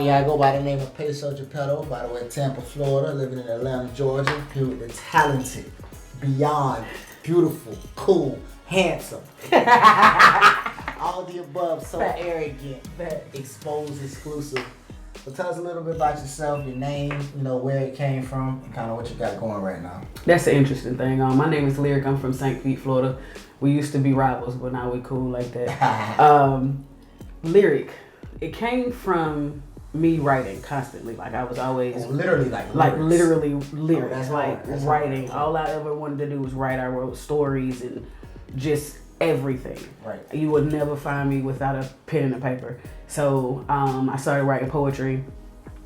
Yeah, I go by the name of Peso Gepetto, by the way, Tampa, Florida, living in Atlanta, Georgia. Here with the talented, beyond beautiful, cool, handsome. All the above, so arrogant, exposed, exclusive. So tell us a little bit about yourself, your name, where it came from, and kind of what you got going right now. That's an interesting thing. My name is Leeryck. I'm from St. Pete, Florida. We used to be rivals, but now we cool like that. Lyric, it came from me writing constantly. Like I was always literally lyrics, writing. Hard. All I ever wanted to do was write. I wrote stories and just everything. Right. You would never find me without a pen and a paper. So I started writing poetry,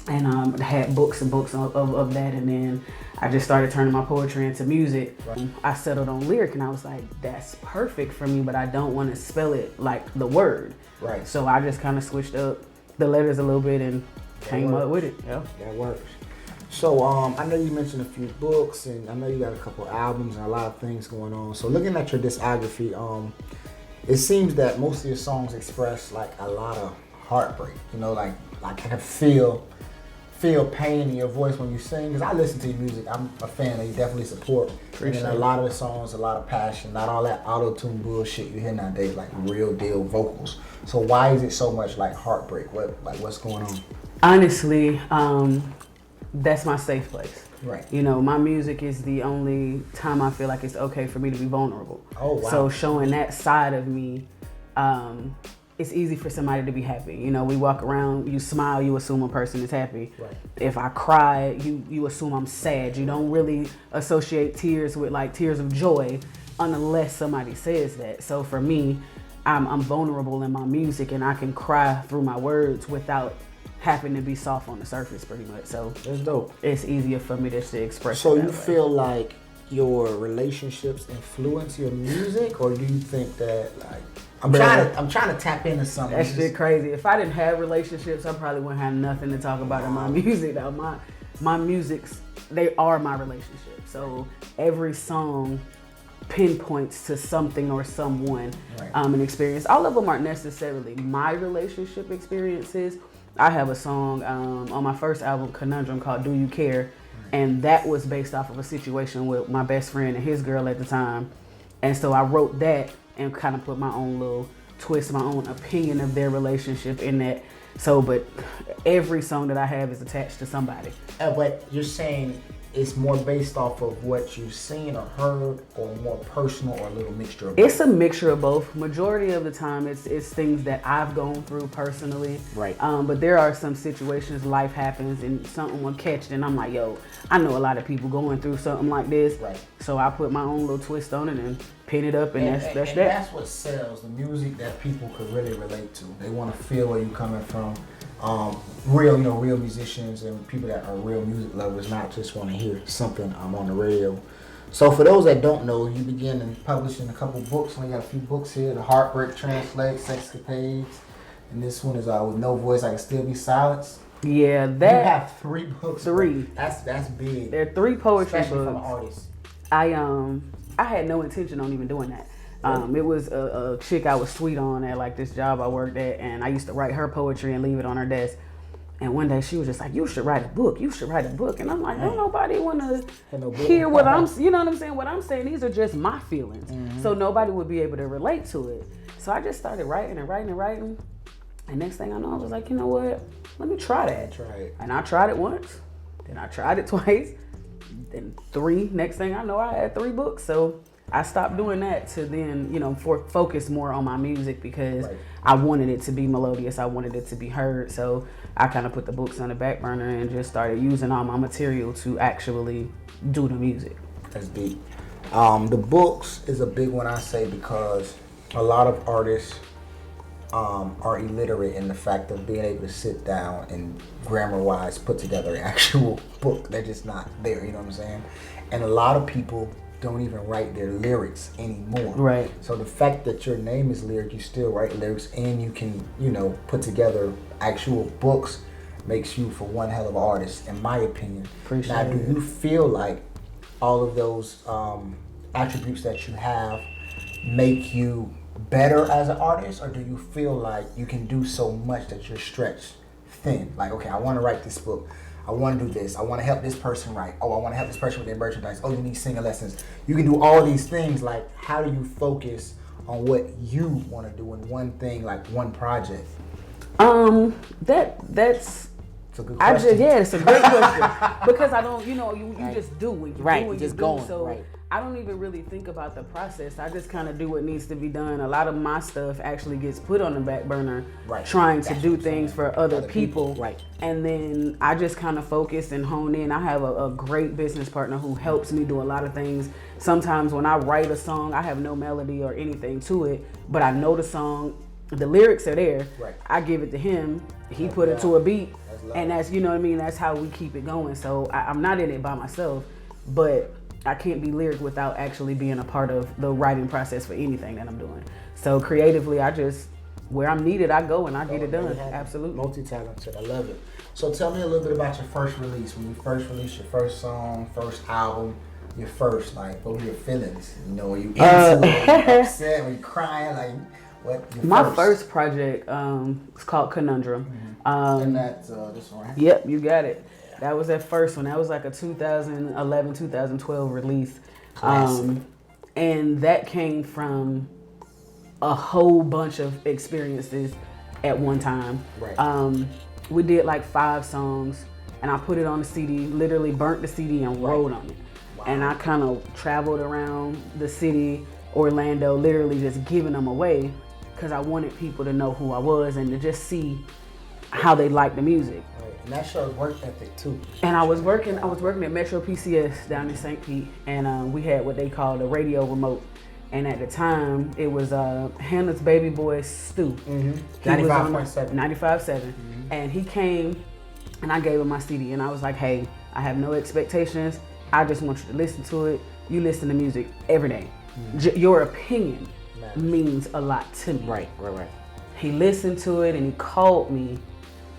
and had books and books of that, and then I just started turning my poetry into music. Right. I settled on lyric, and I was like, that's perfect for me, but I don't want to spell it like the word. Right. So I just kind of switched up the letters a little bit and came up with it. Yeah. That works. So I know you mentioned a few books, and I know you got a couple albums and a lot of things going on. So looking at your discography, it seems that most of your songs express like a lot of heartbreak. Like I can feel pain in your voice when you sing. Because I listen to your music, I'm a fan of you, definitely support. Appreciate and a lot of the songs, a lot of passion, not all that auto-tune bullshit you hear nowadays, like real deal vocals. So why is it so much like heartbreak? What's going on? Honestly, that's my safe place. Right. My music is the only time I feel like it's okay for me to be vulnerable. Oh, wow. So showing that side of me, it's easy for somebody to be happy. We walk around, you smile, you assume a person is happy. Right. If I cry, you assume I'm sad. You don't really associate tears with like tears of joy unless somebody says that. So for me, I'm vulnerable in my music, and I can cry through my words without having to be soft on the surface, pretty much. So that's dope. It's easier for me just to express. So it you that way. feel like your relationships influence your music, or do you think that like I'm trying to tap into something? That shit crazy. If I didn't have relationships, I probably wouldn't have nothing to talk about in my music. Now my music's, they are my relationship. So every song pinpoints to something or someone, right. An experience. All of them aren't necessarily my relationship experiences. I have a song on my first album, Conundrum, called Do You Care? Right. And that was based off of a situation with my best friend and his girl at the time. And so I wrote that and kind of put my own little twist, my own opinion of their relationship in that. So, but every song that I have is attached to somebody. But you're saying it's more based off of what you've seen or heard, or more personal, or a little mixture of both? It's a mixture of both. Majority of the time, it's things that I've gone through personally. Right. But there are some situations, life happens, and something will catch it, and I'm like, yo, I know a lot of people going through something like this. Right. So I put my own little twist on it and pin it up, and that's that. That's what sells, the music that people could really relate to. They want to feel where you're coming from. Real musicians and people that are real music lovers, not just want to hear something on the radio. So for those that don't know, you began in publishing a couple books. We got a few books here: The Heartbreak Translate, Sexcapades, and this one is with No Voice, I Can Still Be Silenced. Yeah, You have 3 books. Three. Bro. That's big. There are 3 poetry especially books. from an artist. I had no intention on even doing that. It was a chick I was sweet on at like this job I worked at, and I used to write her poetry and leave it on her desk. And one day she was just like, "You should write a book. You should write a book." And I'm like, "Don't nobody want to hear what I'm, you know what I'm saying? What I'm saying, these are just my feelings. Mm-hmm. So nobody would be able to relate to it." So I just started writing. And next thing I know, I was like, you know what? Let me try that. Try it. And I tried it once. Then I tried it twice. Then 3. Next thing I know, I had 3 books. So I stopped doing that to then, focus more on my music, because right. I wanted it to be melodious. I wanted it to be heard. So I kind of put the books on the back burner and just started using all my material to actually do the music. That's deep. The books is a big one, I say, because a lot of artists are illiterate in the fact of being able to sit down and grammar-wise put together an actual book. They're just not there, you know what I'm saying? And a lot of people don't even write their lyrics anymore. Right. So the fact that your name is Leeryck, you still write lyrics, and you can, put together actual books, makes you for one hell of an artist, in my opinion. Appreciate now, do you feel like all of those attributes that you have make you better as an artist, or do you feel like you can do so much that you're stretched thin. Like, okay, I want to write this book. I want to do this. I want to help this person write. Oh, I want to help this person with their merchandise. Oh, you need singing lessons. You can do all these things. Like, how do you focus on what you want to do in one thing, like one project? That's. It's a good question. It's a great question because I don't, you just do what you right, do. What just you going. Do. So right. I don't even really think about the process. I just kind of do what needs to be done. A lot of my stuff actually gets put on the back burner, trying to do things for other people. Right. And then I just kind of focus and hone in. I have a great business partner who helps me do a lot of things. Sometimes when I write a song, I have no melody or anything to it, but I know the song. The lyrics are there. Right. I give it to him. He put it to a beat. And that's, you know what I mean? That's how we keep it going. So I'm not in it by myself, but I can't be Leeryck without actually being a part of the writing process for anything that I'm doing. So creatively, where I'm needed, I go and I get it done. Absolutely. Multi-talented. I love it. So tell me a little bit about your first release. When you first released your first song, first album, your first, like, what were your feelings? You know, were you into it? Were you upset? Were you crying? Like, what? My first project is called Conundrum. And that's this one, right? Yep, you got it. That was that first one. That was like a 2011, 2012 release. And that came from a whole bunch of experiences at one time. Right. We did like 5 songs, and I put it on the CD, literally burnt the CD and wrote on it. Wow. And I kind of traveled around the city, Orlando, literally just giving them away because I wanted people to know who I was and to just see how they like the music. Right. And that shows work ethic too. And I was working at Metro PCS down in St. Pete, and we had what they called a radio remote. And at the time, it was Hannah's baby boy Stu. 95.7. 95.7. And he came, and I gave him my CD, and I was like, hey, I have no expectations. I just want you to listen to it. You listen to music every day. Your opinion means a lot to me. Right. He listened to it, and he called me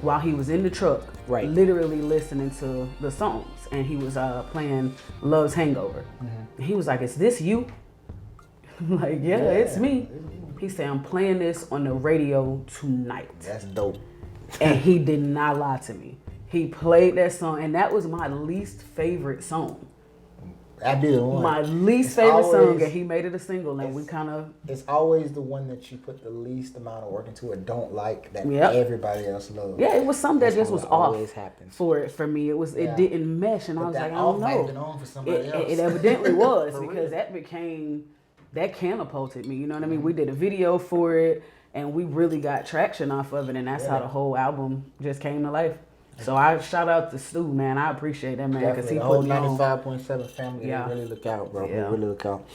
while he was in the truck, literally listening to the songs. And he was playing Love's Hangover. He was like, is this you? I'm like, yeah, it's me. He said, I'm playing this on the radio tonight. That's dope. And he did not lie to me. He played that song, and that was my least favorite song. That'd be the one. My least favorite song, and he made it a single, and we kind of... It's always the one that you put the least amount of work into or don't like that everybody else loves. Yeah, it was something that just was off happens. for me. It was it didn't mesh, and I was like, I don't know. Might have been on for somebody else. It evidently was because that catapulted me. You know what I mean? We did a video for it, and we really got traction off of it, and that's how the whole album just came to life. So I shout out to Stu, man. I appreciate that, man, because he put me on. 95.7 family. They really look out, bro. They really look out.